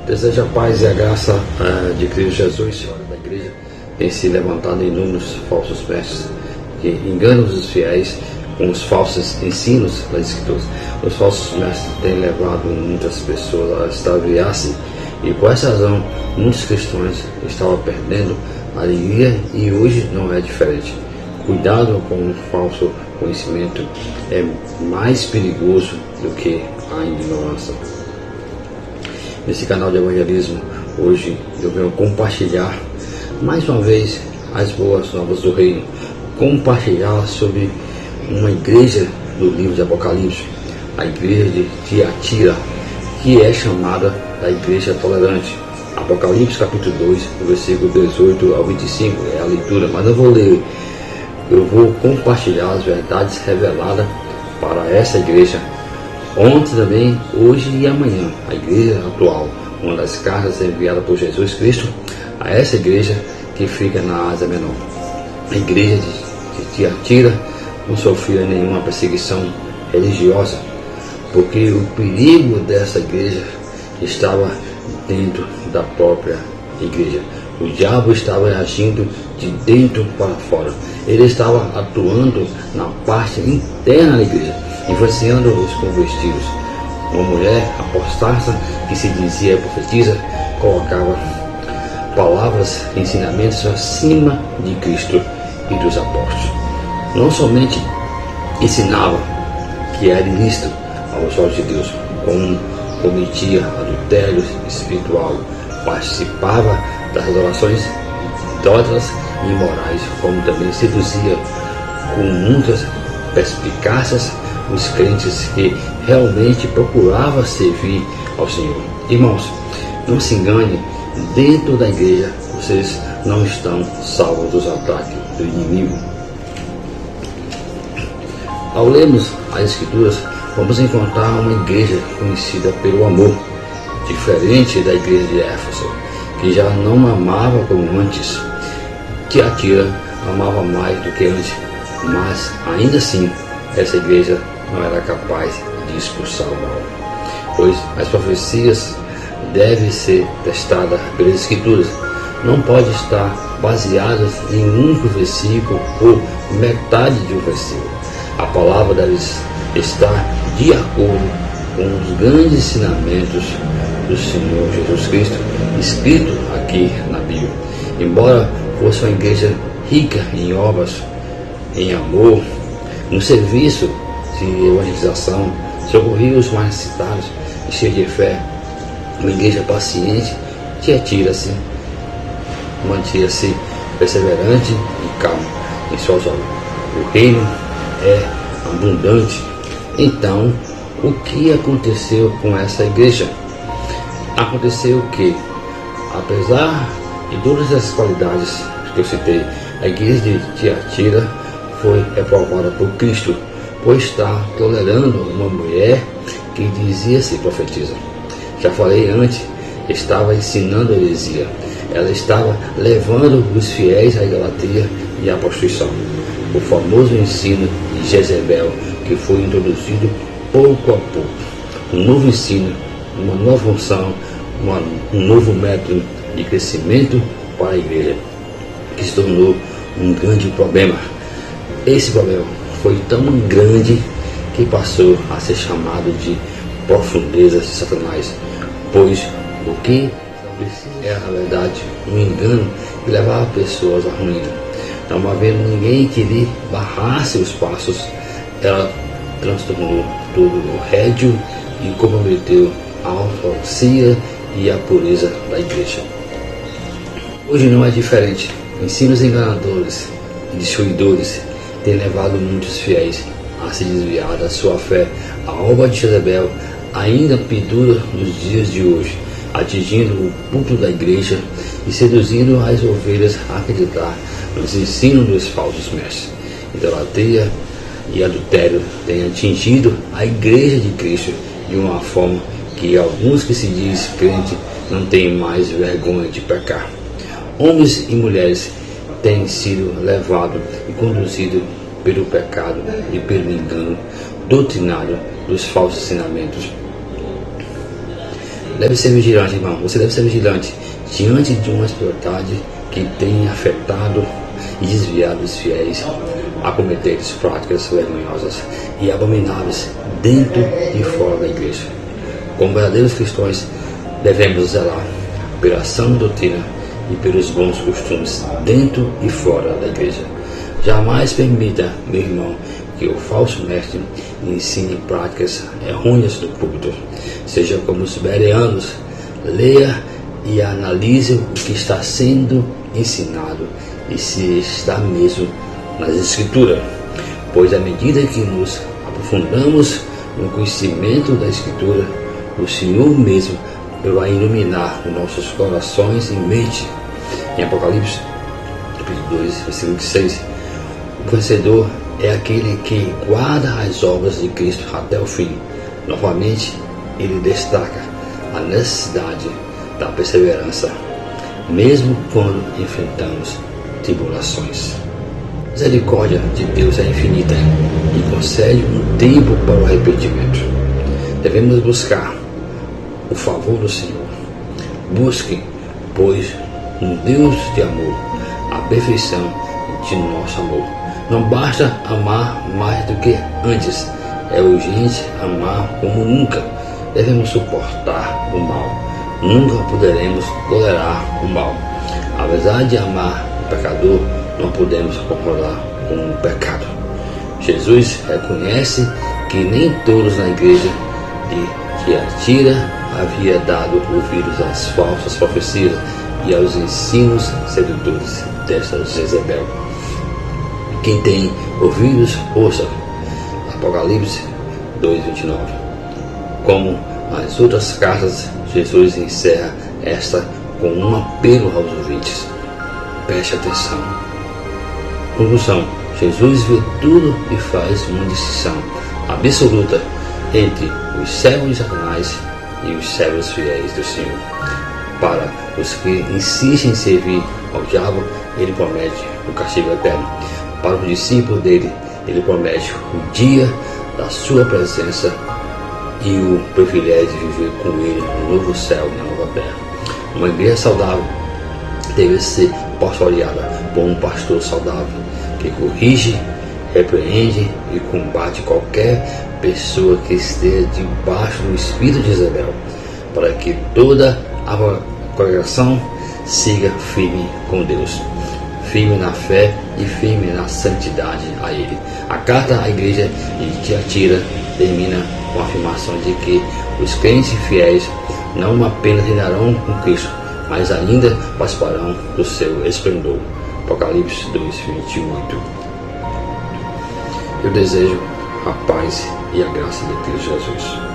Desejo a paz e a graça de Cristo Jesus. Da igreja tem se levantado inúmeros falsos mestres que enganam os fiéis com os falsos ensinos das Escrituras. Os falsos mestres têm levado muitas pessoas a extraviar-se e por essa razão muitos cristãos estavam perdendo a alegria e hoje não é diferente. Cuidado com o falso conhecimento, é mais perigoso do que a ignorância. Nesse canal de evangelismo, hoje eu venho compartilhar mais uma vez as boas novas do reino, compartilhar sobre uma igreja do livro de Apocalipse, a igreja de Tiatira, que é chamada da igreja tolerante. Apocalipse capítulo 2, versículo 18 ao 25, é a leitura, mas eu vou ler. Eu vou compartilhar as verdades reveladas para essa igreja. Ontem também, hoje e amanhã, a igreja atual, uma das cartas enviadas por Jesus Cristo a essa igreja que fica na Ásia Menor. A igreja de Tiatira não sofria nenhuma perseguição religiosa, porque o perigo dessa igreja estava dentro da própria igreja. O diabo estava agindo de dentro para fora. Ele estava atuando na parte interna da igreja, influenciando os convertidos. Uma mulher apostaça que se dizia profetisa colocava palavras e ensinamentos acima de Cristo e dos apóstolos. Não somente ensinava que era ilícito aos olhos de Deus, como cometia adultério espiritual, participava das adorações idólatras e imorais, como também seduzia com muitas perspicácias os crentes que realmente procuravam servir ao Senhor. Irmãos, não se engane, dentro da igreja vocês não estão salvos dos ataques do inimigo. Ao lermos as Escrituras, vamos encontrar uma igreja conhecida pelo amor, diferente da igreja de Éfeso, que já não amava como antes. Tiatira amava mais do que antes, mas ainda assim essa igreja não era capaz de expulsar o mal, pois as profecias devem ser testadas pelas Escrituras. Não pode estar baseadas em um único versículo ou metade de um versículo. A palavra deve estar de acordo com os grandes ensinamentos do Senhor Jesus Cristo, escrito aqui na Bíblia. Embora fosse uma igreja rica em obras, em amor, no serviço de evangelização, socorria os mais necessitados e cheia de fé, uma igreja paciente, Tiatira-se, mantinha-se perseverante e calmo em suas obras. O reino é abundante. Então, o que aconteceu com essa igreja? Aconteceu que, apesar de todas as qualidades que eu citei, a igreja de Tiatira foi reprovada por Cristo, por estar tolerando uma mulher que dizia-se profetisa. Já falei antes, estava ensinando heresia. Ela estava levando os fiéis à idolatria e à prostituição. O famoso ensino de Jezebel, que foi introduzido pouco a pouco. Um novo ensino, uma nova função, um novo método de crescimento para a igreja, que se tornou um grande problema. Esse problema foi tão grande que passou a ser chamado de profundezas de Satanás, pois o que era, na verdade, um engano que levava pessoas à ruína. Não havendo ninguém que lhe barrasse os passos, ela transtornou todo o rédeo e comprometeu a ortodoxia e a pureza da igreja. Hoje não é diferente. Ensinos enganadores e destruidores têm levado muitos fiéis a se desviar da sua fé. A obra de Jezebel ainda perdura nos dias de hoje, atingindo o púlpito da igreja e seduzindo as ovelhas a acreditar nos ensinos dos falsos mestres. Idolatria e adultério têm atingido a igreja de Cristo de uma forma que alguns que se dizem crentes não têm mais vergonha de pecar. Homens e mulheres têm sido levados e conduzidos pelo pecado e pelo engano doutrinado dos falsos ensinamentos. deve ser vigilante, irmão. Você deve ser vigilante diante de uma espiritualidade que tem afetado e desviado os fiéis a cometer práticas vergonhosas e abomináveis dentro e fora da igreja. Como verdadeiros cristãos, devemos zelar pela sã doutrina e pelos bons costumes dentro e fora da igreja. Jamais permita, meu irmão, que o falso mestre ensine práticas errôneas do púlpito. Seja como os bereanos, leia e analise o que está sendo ensinado e se está mesmo nas Escrituras, pois à medida que nos aprofundamos no conhecimento da Escritura, o Senhor mesmo vai iluminar os nossos corações e mente. Em Apocalipse, capítulo 2, versículo 6, o vencedor é aquele que guarda as obras de Cristo até o fim. Novamente, ele destaca a necessidade da perseverança, mesmo quando enfrentamos tribulações. A misericórdia de Deus é infinita e concede um tempo para o arrependimento. Devemos buscar o favor do Senhor. Busque, pois, um Deus de amor, a perfeição de nosso amor. Não basta amar mais do que antes, é urgente amar como nunca. Devemos suportar o mal, nunca poderemos tolerar o mal. Apesar de amar o pecador, não podemos concordar com o pecado. Jesus reconhece que nem todos na igreja de Tiatira havia dado ouvidos às falsas profecias e aos ensinos sedutores desta Jezebel. Quem tem ouvidos, ouça. Apocalipse 2:29. Como as outras cartas, Jesus encerra esta com um apelo aos ouvintes. Preste atenção. Conclusão: Jesus vê tudo e faz uma distinção absoluta entre os servos de Satanás e os servos fiéis do Senhor. Para os que insistem em servir ao diabo, ele promete o castigo eterno. Para os discípulos dele, ele promete o dia da sua presença e o privilégio de viver com ele no novo céu e na nova terra. Uma igreja saudável deve ser pastoreada por um pastor saudável que corrige, repreende e combate qualquer pessoa que esteja debaixo do espírito de Jezebel, para que toda a congregação siga firme com Deus, firme na fé e firme na santidade a Ele. A carta à igreja de Tiatira termina com a afirmação de que os crentes fiéis não apenas reinarão com Cristo, mas ainda participarão do seu esplendor. Apocalipse 2:28. Eu desejo a paz e a graça de Cristo Jesus.